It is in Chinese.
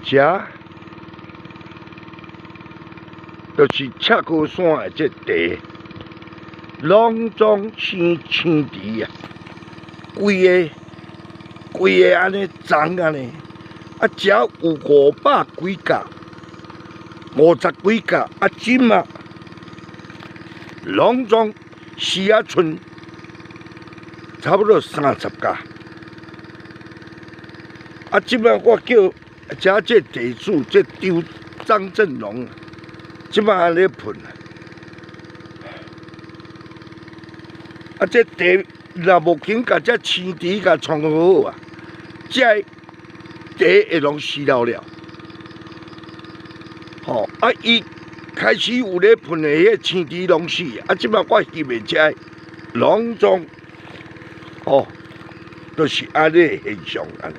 遮就是赤高山的这地，拢总青池啊，规个安尼长安尼，啊，遮有500几甲，50几甲，啊，今啊，拢总死啊剩差不多30甲。啊，即摆我叫遮这地主这张振龙，即摆安尼喷啊，这地若无肯甲这青池甲创好啊，这地会拢死了。吼，啊，伊开始有咧喷的迄青池拢死，啊，即摆我翕的遮拢总，就是安尼现象安尼。